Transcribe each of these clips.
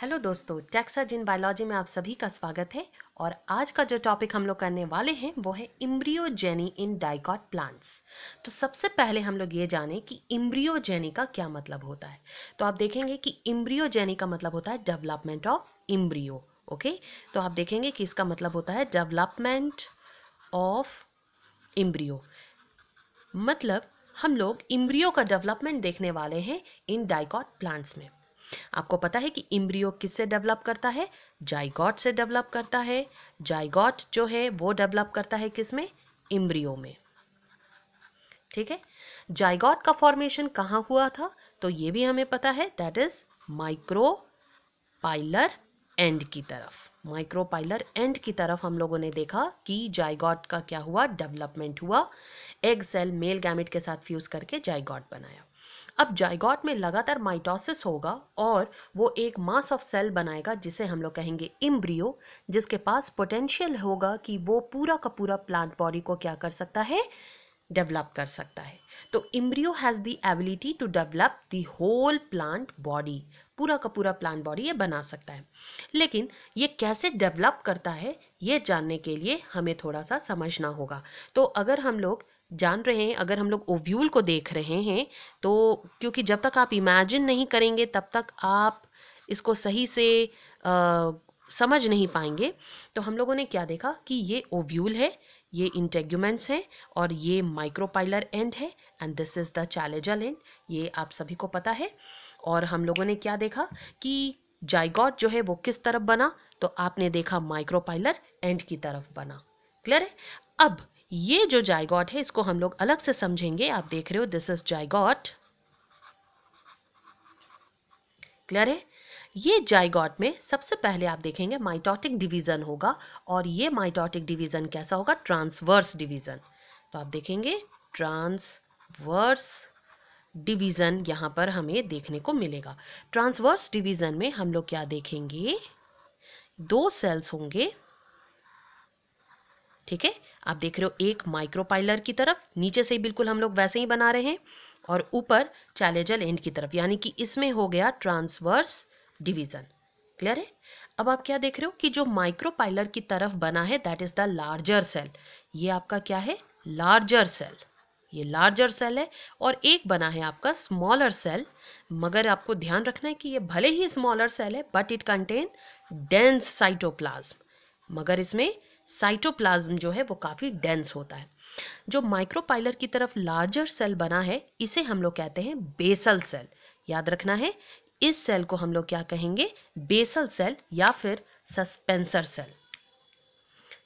Hello दोस्तों, टेक्साज in biology में आप सभी का स्वागत है। और आज का जो टॉपिक हम लोग करने वाले हैं वो है इम्ब्रियोजेनी इन डाइकॉट प्लांट्स। तो सबसे पहले हम लोग ये जाने कि इम्ब्रियोजेनी का क्या मतलब होता है। तो आप देखेंगे कि इम्ब्रियोजेनी का मतलब होता है डेवलपमेंट ऑफ इम्ब्रियो। ओके, तो आप देखेंगे कि इसका मतलब होता है डेवलपमेंट ऑफ इम्ब्रियो। मतलब हम लोग इम्ब्रियो का डेवलपमेंट देखने वाले हैं इन डाइकॉट प्लांट्स में। आपको पता है कि इम्ब्रियो किससे डेवलप करता है? जाइगोट से डेवलप करता है। जाइगोट जो है वो डेवलप करता है किसमें? इम्ब्रियो में। ठीक है, जाइगोट का फॉर्मेशन कहाँ हुआ था? तो ये भी हमें पता है, दैट इज माइक्रोपाइलर एंड की तरफ। माइक्रोपाइलर एंड की तरफ हम लोगों ने देखा कि जाइगोट का क्या हुआ, डेवलपमेंट हुआ। एग सेल मेल गैमेट के साथ फ्यूज करके जाइगोट बनाया। अब जाइगोट में लगातार माइटोसिस होगा और वो एक मास ऑफ सेल बनाएगा जिसे हम लोग कहेंगे इम्ब्रियो, जिसके पास पोटेंशियल होगा कि वो पूरा का पूरा प्लांट बॉडी को क्या कर सकता है, डेवलप कर सकता है। तो embryo has the ability to develop the whole plant body. पूरा का पूरा प्लांट बॉडी ये बना सकता है। लेकिन ये कैसे डेवलप करता है ये जानने के लिए हमें थोड़ा सा समझना होगा। तो अगर हम लोग जान रहे हैं, अगर हम लोग ओव्यूल को देख रहे हैं, तो क्योंकि जब तक आप इमेजिन नहीं करेंगे तब तक आप इसको सही से समझ नहीं पाएंगे। तो हम लोगों ने क्या देखा कि ये ओव्यूल है, ये इंटेग्यूमेंट्स हैं और ये माइक्रोपाइलर एंड है and this is the chalazal and. ये आप सभी को पता है। और हम लोगों ने क्या देखा कि जाइगोट जो है वो किस तरफ बना? तो आपने देखा माइक्रोपाइलर एंड की तरफ बना। क्लियर है? अब ये जो जाइगोट है इसको हम लोग अलग से समझेंगे। आप देख रहे हो, दिस इज जाइगोट। क्लियर है? ये जाइगोट में सबसे पहले आप देखेंगे माइटोटिक डिवीजन होगा और ये माइटोटिक डिवीजन कैसा होगा? Transverse division. तो आप देखेंगे ट्रांसवर्स डिवीजन यहां पर हमें देखने को मिलेगा। ट्रांसवर्स डिवीजन में हम लोग क्या देखेंगे? दो सेल्स होंगे। ठीक है, आप देख रहे हो एक माइक्रोपाइलर की तरफ, नीचे से ही बिल्कुल हम लोग वैसे ही बना रहे हैं, और ऊपर चैलेजल एंड की तरफ, यानी कि इसमें हो गया ट्रांसवर्स डिवीजन। क्लियर है? अब आप क्या देख रहे हो कि जो माइक्रोपाइलर की तरफ बना है that is the larger cell. ये आपका क्या है? Larger cell. ये लार्जर सेल है। और एक बना है आपका स्मॉलर सेल। मगर आपको ध्यान रखना है कि ये भले ही स्मॉलर सेल है but it contain dense cytoplasm. मगर इसमें साइटोप्लाज्म जो है वो काफी डेंस होता है। जो माइक्रोपाइलर की तरफ लार्जर सेल बना है इसे हम लोग कहते हैं बेसल सेल। याद रखना है, इस सेल को हम लोग क्या कहेंगे? बेसल सेल या फिर सस्पेंसर सेल।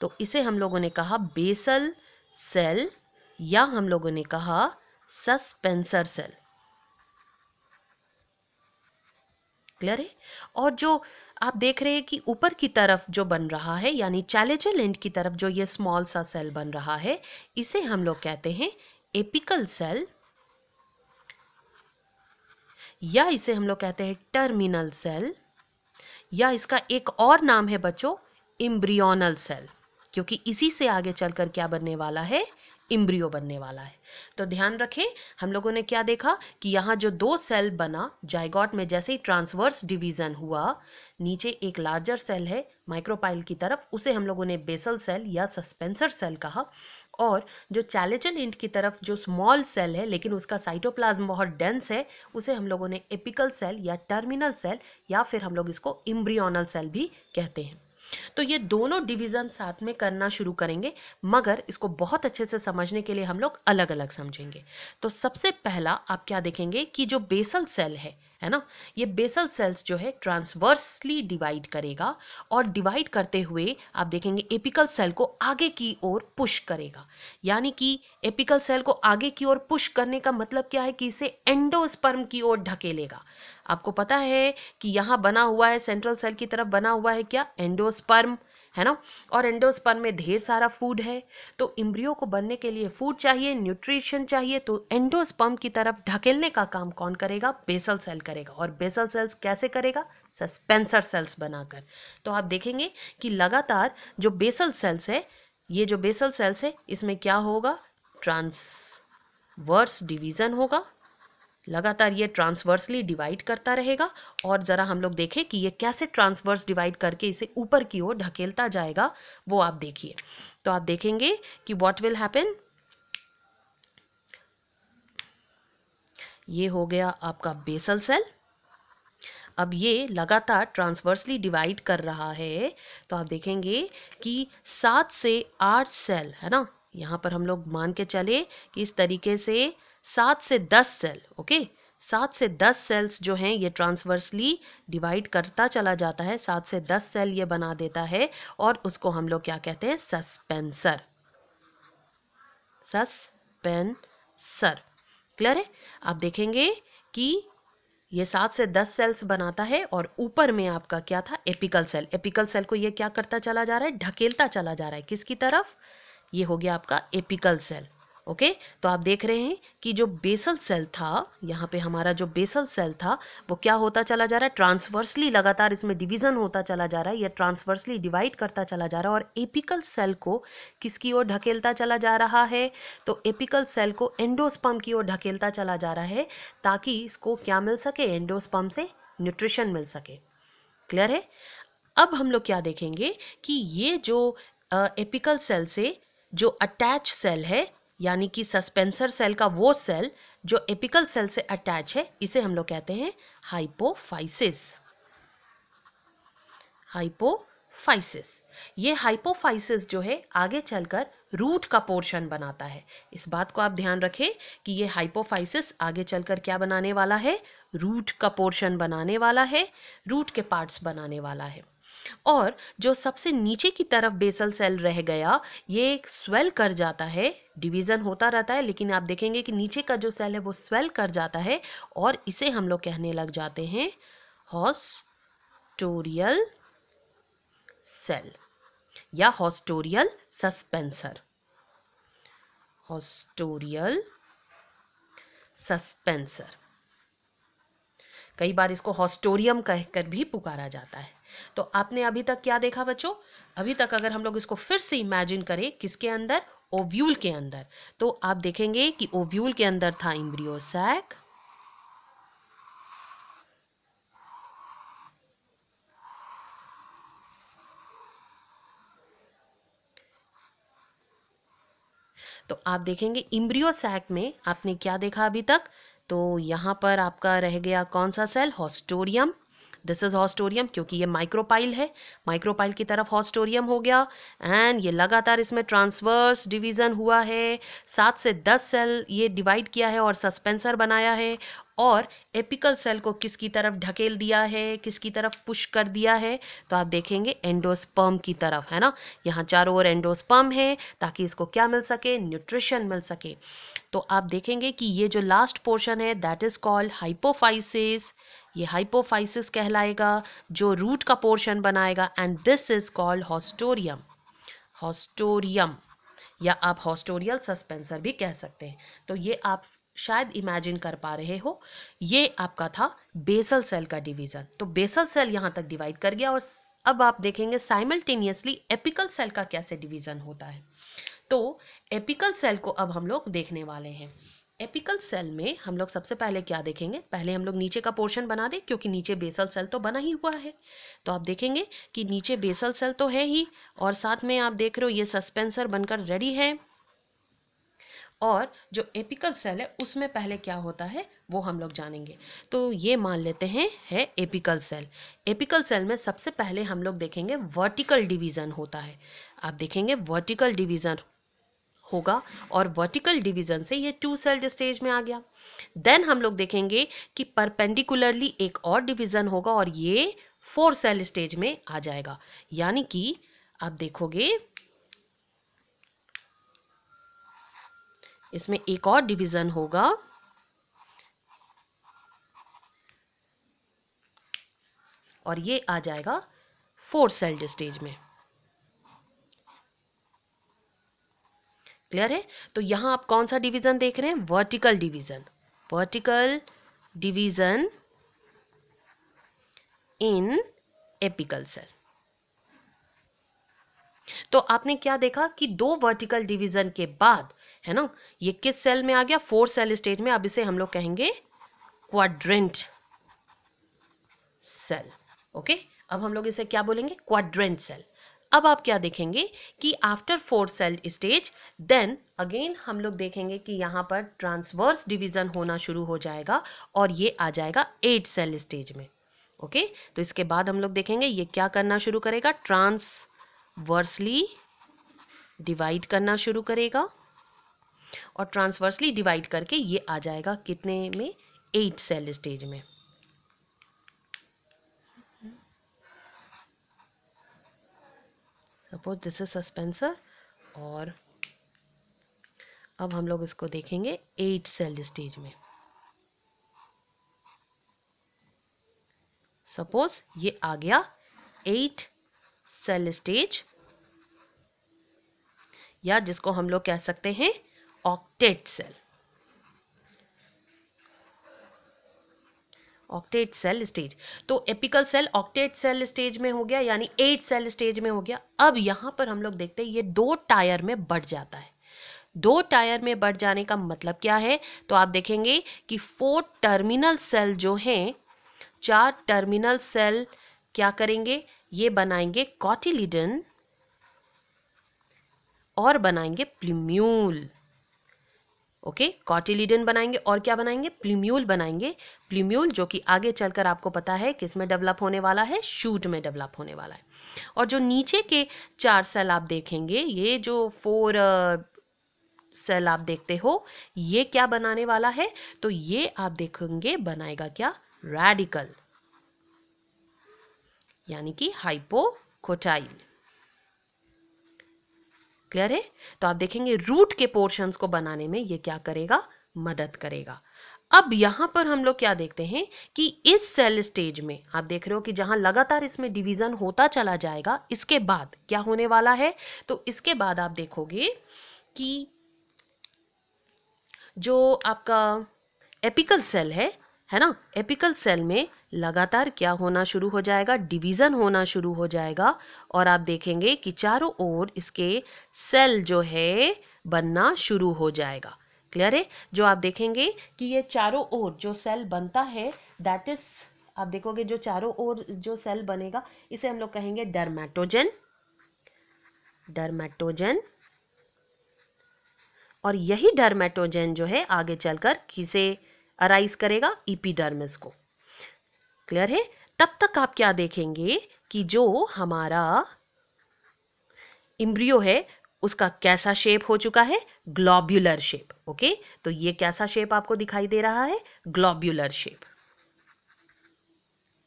तो इसे हम लोगों ने कहा बेसल सेल या हम लोगों ने कहा सस्पेंसर सेल। क्लियर है? और जो आप देख रहे हैं कि ऊपर की तरफ जो बन रहा है, यानी चैलेजल एंड की तरफ जो ये स्मॉल सा सेल बन रहा है, इसे हम लोग कहते हैं एपिकल सेल, या इसे हम लोग कहते हैं टर्मिनल सेल, या इसका एक और नाम है बच्चों, इम्ब्रियोनल सेल। क्योंकि इसी से आगे चलकर क्या बनने वाला है? इम्ब्रियो बनने वाला है। तो ध्यान रखें, हम लोगों ने क्या देखा कि यहाँ जो दो सेल बना जाइगोट में, जैसे ही ट्रांसवर्स डिवीजन हुआ, नीचे एक लार्जर सेल है माइक्रोपाइल की तरफ, उसे हम लोगों ने बेसल सेल या सस्पेंसर सेल कहा। और जो चैलेजल एंड की तरफ जो स्मॉल सेल है लेकिन उसका साइटोप्लाज्म बहुत डेंस है, उसे हम लोगों ने एपिकल सेल या टर्मिनल सेल या फिर हम लोग इसको इम्ब्रियोनल सेल भी कहते हैं। तो ये दोनों डिवीजन साथ में करना शुरू करेंगे, मगर इसको बहुत अच्छे से समझने के लिए हम लोग अलग अलग समझेंगे। तो सबसे पहला आप क्या देखेंगे कि जो बेसल सेल है ना, ये बेसल सेल्स जो है ट्रांसवर्सली डिवाइड करेगा और डिवाइड करते हुए आप देखेंगे एपिकल सेल को आगे की ओर पुश करेगा। यानी कि एपिकल सेल को आगे की ओर पुश करने का मतलब क्या है कि इसे एंडोस्पर्म की ओर ढकेलेगा। आपको पता है कि यहाँ बना हुआ है, सेंट्रल सेल की तरफ बना हुआ है क्या? एंडोस्पर्म, है ना। और एंडोस्पर्म में ढेर सारा फूड है। तो इम्ब्रियो को बनने के लिए फूड चाहिए, न्यूट्रिशन चाहिए, तो एंडोस्पर्म की तरफ ढकेलने का काम कौन करेगा? बेसल सेल करेगा। और बेसल सेल्स कैसे करेगा? सस्पेंसर सेल्स बनाकर। तो आप देखेंगे कि लगातार जो बेसल सेल्स है, ये जो बेसल सेल्स है इसमें क्या होगा? ट्रांसवर्स डिवीजन होगा। लगातार ये ट्रांसवर्सली डिवाइड करता रहेगा। और ज़रा हम लोग देखें कि ये कैसे ट्रांसवर्स डिवाइड करके इसे ऊपर की ओर ढकेलता जाएगा, वो आप देखिए। तो आप देखेंगे कि व्हाट विल हैपन, ये हो गया आपका बेसल सेल। अब ये लगातार ट्रांसवर्सली डिवाइड कर रहा है, तो आप देखेंगे कि 7 से 8 सेल है ना, यहाँ पर हम लोग मान के चले कि इस तरीके से 7 से 10 सेल, ओके, 7 से 10 सेल्स जो हैं ये ट्रांसवर्सली डिवाइड करता चला जाता है। 7 से 10 सेल ये बना देता है और उसको हम लोग क्या कहते हैं, सस्पेंसर। सस्पेंसर क्लियर है। आप देखेंगे कि ये 7 से 10 सेल्स बनाता है और ऊपर में आपका क्या था, एपिकल सेल। एपिकल सेल को ये क्या करता चला जा रहा है, ढकेलता चला जा रहा है, किसकी तरफ, ये हो गया आपका एपिकल सेल। ओके, तो आप देख रहे हैं कि जो बेसल सेल था, यहाँ पे हमारा जो बेसल सेल था वो क्या होता चला जा रहा है, ट्रांसवर्सली लगातार इसमें डिवीजन होता चला जा रहा है, ये ट्रांसवर्सली डिवाइड करता चला जा रहा है। और एपिकल सेल को किसकी ओर ढकेलता चला जा रहा है, तो एपिकल सेल को एंडोस्पर्म की ओर ढकेलता चला जा रहा है, ताकि इसको क्या मिल सके, एंडोस्पर्म से न्यूट्रिशन मिल सके। क्लियर है। अब हम लोग क्या देखेंगे कि ये जो एपिकल सेल से जो अटैच सेल है, यानी कि सस्पेंसर सेल का वो सेल जो एपिकल सेल से अटैच है, इसे हम लोग कहते हैं हाइपोफाइसिस। हाइपोफाइसिस, ये हाइपोफाइसिस जो है आगे चलकर रूट का पोर्शन बनाता है। इस बात को आप ध्यान रखें कि ये हाइपोफाइसिस आगे चलकर क्या बनाने वाला है, रूट का पोर्शन बनाने वाला है, रूट के पार्ट्स बनाने वाला है। और जो सबसे नीचे की तरफ बेसल सेल रह गया, ये स्वेल कर जाता है, डिवीजन होता रहता है, लेकिन आप देखेंगे कि नीचे का जो सेल है वो स्वेल कर जाता है और इसे हम लोग कहने लग जाते हैं हॉस्टोरियल सेल या हॉस्टोरियल सस्पेंसर। हॉस्टोरियल सस्पेंसर, कई बार इसको हॉस्टोरियम कहकर भी पुकारा जाता है। तो आपने अभी तक क्या देखा बच्चों, अभी तक अगर हम लोग इसको फिर से इमेजिन करें, किसके अंदर, ओव्यूल के अंदर, तो आप देखेंगे कि ओव्यूल के अंदर था एम्ब्रियो सैक, तो आप देखेंगे एम्ब्रियो सैक में आपने क्या देखा अभी तक, तो यहाँ पर आपका रह गया कौन सा cell, haustorium. This is haustorium, क्योंकि ये माइक्रोपाइल है, माइक्रोपाइल की तरफ हॉस्टोरियम हो गया। एंड ये लगातार इसमें ट्रांसवर्स डिवीजन हुआ है, 7 से 10 सेल ये डिवाइड किया है और सस्पेंसर बनाया है। और एपिकल सेल को किसकी तरफ ढकेल दिया है, किसकी तरफ पुश कर दिया है, तो आप देखेंगे एंडोस्पर्म की तरफ, है ना। यहाँ चारों ओर एंडोस्पर्म है ताकि इसको क्या मिल सके, न्यूट्रिशन मिल सके। तो आप देखेंगे कि ये जो लास्ट पोर्शन है दैट इज कॉल्ड हाइपोफाइसिस, ये हाइपोफाइसिस कहलाएगा, जो रूट का पोर्शन बनाएगा। And this is called haustorium. Haustorium या आप हॉस्टोरियल सस्पेंसर भी कह सकते हैं। तो ये आप शायद इमेजिन कर पा रहे हो, ये आपका था बेसल सेल का डिवीजन। तो बेसल सेल यहाँ तक डिवाइड कर गया और अब आप देखेंगे साइमल्टेनियसली एपिकल सेल का कैसे डिवीजन होता है। तो एपिकल सेल को अब हम लोग देखने वाले हैं। एपिकल सेल में हम लोग सबसे पहले क्या देखेंगे, पहले हम लोग नीचे का पोर्शन बना दें, क्योंकि नीचे बेसल सेल तो बना ही हुआ है। तो आप देखेंगे कि नीचे बेसल सेल तो है ही, और साथ में आप देख रहे हो ये सस्पेंसर बनकर रेडी है। और जो एपिकल सेल है उसमें पहले क्या होता है वो हम लोग जानेंगे। तो ये मान लेते हैं है एपिकल सेल। एपिकल सेल में सबसे पहले हम लोग देखेंगे वर्टिकल डिवीजन होता है। आप देखेंगे वर्टिकल डिवीजन होगा और वर्टिकल डिवीजन से ये 2 सेल्ड स्टेज में आ गया। देन हम लोग देखेंगे कि परपेंडिकुलरली एक और डिवीजन होगा और ये 4 सेल स्टेज में आ जाएगा। यानी कि आप देखोगे इसमें एक और डिवीजन होगा और ये आ जाएगा 4 सेल्ड स्टेज में। क्लियर है। तो यहां आप कौन सा डिवीजन देख रहे हैं, vertical division. Vertical division in apical cell. तो आपने क्या देखा कि 2 वर्टिकल डिवीजन के बाद, है ना, ये किस सेल में आ गया, 4 सेल स्टेज में। अब इसे हम लोग कहेंगे क्वाड्रेंट सेल। ओके, अब हम लोग इसे क्या बोलेंगे? Quadrant cell. अब आप क्या देखेंगे कि after 4 cell stage then again हम लोग देखेंगे कि यहाँ पर ट्रांसवर्स डिवीजन होना शुरू हो जाएगा और ये आ जाएगा 8 सेल स्टेज में। ओके, तो इसके बाद हम लोग देखेंगे ये क्या करना शुरू करेगा? ट्रांसवर्सली डिवाइड करना शुरू करेगा और ट्रांसवर्सली डिवाइड करके ये आ जाएगा कितने में? 8 सेल स्टेज में। सपोज दिस इज सस्पेंसर और अब हम लोग इसको देखेंगे 8 सेल स्टेज में। सपोज ये आ गया 8 सेल स्टेज, या जिसको हम लोग कह सकते हैं octet cell. Octet cell stage, तो apical cell octet cell stage में हो गया, यानी 8 सेल स्टेज में हो गया। अब यहां पर हम लोग देखते हैं ये 2 टायर में बढ़ जाता है। 2 टायर में बढ़ जाने का मतलब क्या है? तो आप देखेंगे कि 4 टर्मिनल सेल जो हैं, 4 टर्मिनल सेल क्या करेंगे? ये बनाएंगे कॉटिलिडन और बनाएंगे प्लूम्यूल। ओके, कॉटिलिडन बनाएंगे और क्या बनाएंगे? प्लूम्यूल बनाएंगे। प्लूम्यूल जो कि आगे चलकर आपको पता है किस में डेवलप होने वाला है? शूट में डेवलप होने वाला है। और जो नीचे के 4 सेल आप देखेंगे, ये जो 4 सेल आप देखते हो, ये क्या बनाने वाला है? तो ये आप देखेंगे बनाएगा क्या? रेडिकल, यानी कि हाइपोकोटाइल। क्लियर है? तो आप देखेंगे रूट के पोर्शंस को बनाने में ये क्या करेगा? मदद करेगा। अब यहां पर हम लोग क्या देखते हैं कि इस सेल स्टेज में आप देख रहे हो कि जहां लगातार इसमें डिवीजन होता चला जाएगा, इसके बाद क्या होने वाला है? तो इसके बाद आप देखोगे कि जो आपका एपिकल सेल है ना, एपिकल सेल में लगातार क्या होना शुरू हो जाएगा? डिवीजन होना शुरू हो जाएगा और आप देखेंगे कि चारों ओर इसके सेल जो है बनना शुरू हो जाएगा। क्लियर है? जो आप देखेंगे कि ये चारों ओर जो सेल बनता है, दैट इज, आप देखोगे जो चारों ओर जो सेल बनेगा इसे हम लोग कहेंगे डर्मेटोजन। डर्मेटोजन, और यही डर्मेटोजन जो है आगे चलकर किसे अराइज करेगा? इपीडर्मिस को। क्लियर है? तब तक आप क्या देखेंगे कि जो हमारा एम्ब्रियो है उसका कैसा शेप हो चुका है? Globular shape. ओके, तो ये कैसा शेप आपको दिखाई दे रहा है? Globular shape.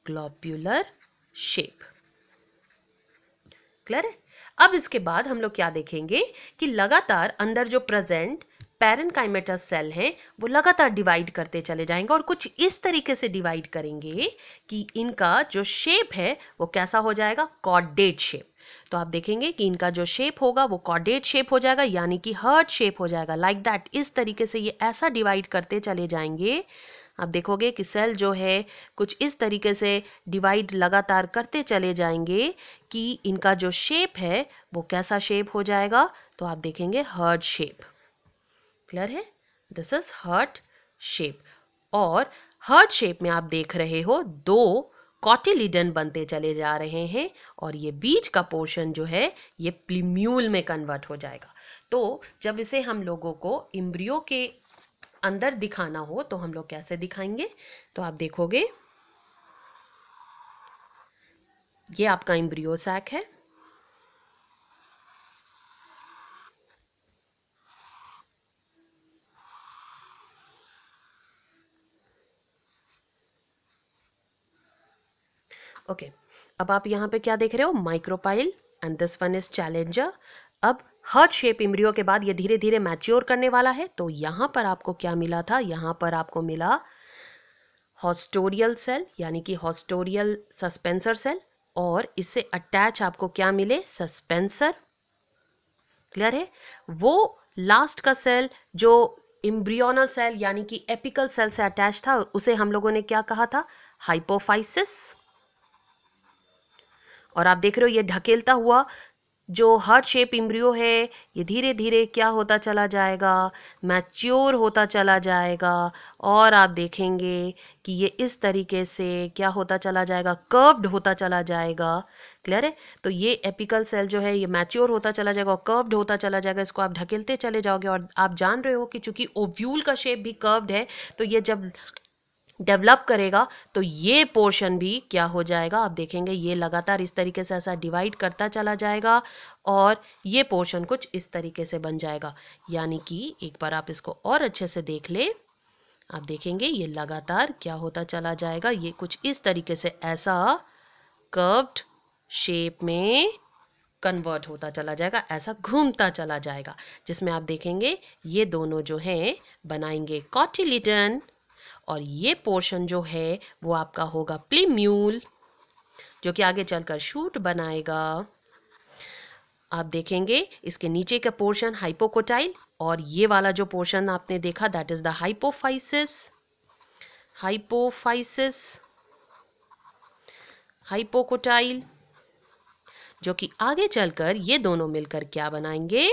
Globular shape. Clear है? अब इसके बाद हम लोग क्या देखेंगे कि लगातार अंदर जो प्रेजेंट पैरेन्काइमेटस सेल हैं वो लगातार डिवाइड करते चले जाएंगे और कुछ इस तरीके से डिवाइड करेंगे कि इनका जो शेप है वो कैसा हो जाएगा? Chordate shape. तो आप देखेंगे कि इनका जो शेप होगा वो कॉर्डेट शेप हो जाएगा, यानी कि हर्ट शेप हो जाएगा। लाइक दैट, इस तरीके से ये ऐसा डिवाइड करते चले जाएंगे। आप देखोगे कि सेल जो है कुछ इस तरीके से डिवाइड लगातार करते चले जाएंगे कि इनका जो शेप है वो कैसा शेप हो जाएगा? तो आप देखेंगे हर्ट शेप। क्लियर है? This is heart shape. और हर्ट शेप में आप देख रहे हो 2 कॉटिलिडन बनते चले जा रहे हैं और ये बीच का पोर्शन जो है ये प्लूम्यूल में कन्वर्ट हो जाएगा। तो जब इसे हम लोगों को एम्ब्रियो के अंदर दिखाना हो तो हम लोग कैसे दिखाएंगे? तो आप देखोगे ये आपका एम्ब्रियो सैक है। ओके, अब आप यहाँ पे क्या देख रहे हो? Micropyle and this one is challenger. अब हर्ट शेप एम्ब्रियो के बाद ये धीरे धीरे मैच्योर करने वाला है। तो यहाँ पर आपको क्या मिला था? यहाँ पर आपको मिला हॉस्टोरियल सेल, यानी कि हॉस्टोरियल सस्पेंसर सेल, और इससे अटैच आपको क्या मिले? सस्पेंसर। क्लियर है? वो लास्ट का सेल जो एम्ब्रियोनल सेल यानी कि एपिकल सेल से अटैच था उसे हम लोगों ने क्या कहा था? हाइपोफाइसिस। और आप देख रहे हो ये ढकेलता हुआ जो हार्ट शेप एम्ब्रियो है ये धीरे धीरे क्या होता चला जाएगा, मैच्योर होता चला जाएगा। और आप देखेंगे कि ये इस तरीके से क्या होता चला जाएगा, कर्व्ड होता चला जाएगा। क्लियर है? तो ये एपिकल सेल जो है ये मैच्योर होता चला जाएगा और कर्व्ड होता चला जाएगा। इसको आप ढकेलते चले जाओगे और आप जान रहे हो कि चूंकि ओव्यूल का शेप भी कर्व्ड है, तो ये जब डेवलप करेगा तो ये पोर्शन भी क्या हो जाएगा, आप देखेंगे ये लगातार इस तरीके से ऐसा डिवाइड करता चला जाएगा और ये पोर्शन कुछ इस तरीके से बन जाएगा। यानी कि एक बार आप इसको और अच्छे से देख ले, आप देखेंगे ये लगातार क्या होता चला जाएगा, ये कुछ इस तरीके से ऐसा कर्व्ड शेप में कन्वर्ट होता चला जाएगा, ऐसा घूमता चला जाएगा, जिसमें आप देखेंगे ये दोनों जो हैं बनाएंगे कॉटिलिडन और ये पोर्शन जो है वो आपका होगा प्लीम्यूल, जो कि आगे चलकर शूट बनाएगा। आप देखेंगे इसके नीचे का पोर्शन हाइपोकोटाइल और ये वाला जो पोर्शन आपने देखा that is the hypophysis. Hypophysis, hypocotyl, जो कि आगे चलकर ये दोनों मिलकर क्या बनाएंगे,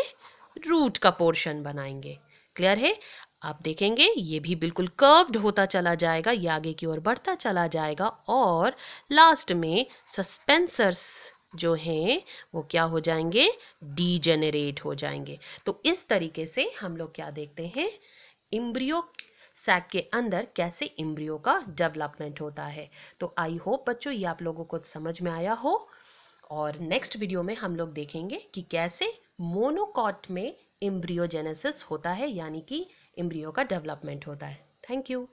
रूट का पोर्शन बनाएंगे। क्लियर है? आप देखेंगे ये भी बिल्कुल कर्व्ड होता चला जाएगा, ये आगे की ओर बढ़ता चला जाएगा और लास्ट में सस्पेंसर्स जो हैं वो क्या हो जाएंगे, डीजेनरेट हो जाएंगे। तो इस तरीके से हम लोग क्या देखते हैं, इम्ब्रियो सैक के अंदर कैसे इम्ब्रियो का डेवलपमेंट होता है। तो आई होप बच्चों ये आप लोगों को समझ में आया हो। और नेक्स्ट वीडियो में हम लोग देखेंगे कि कैसे मोनोकॉट में एम्ब्रियोजेनेसिस होता है, यानी कि एम्ब्रियो का डेवलपमेंट होता है। Thank you.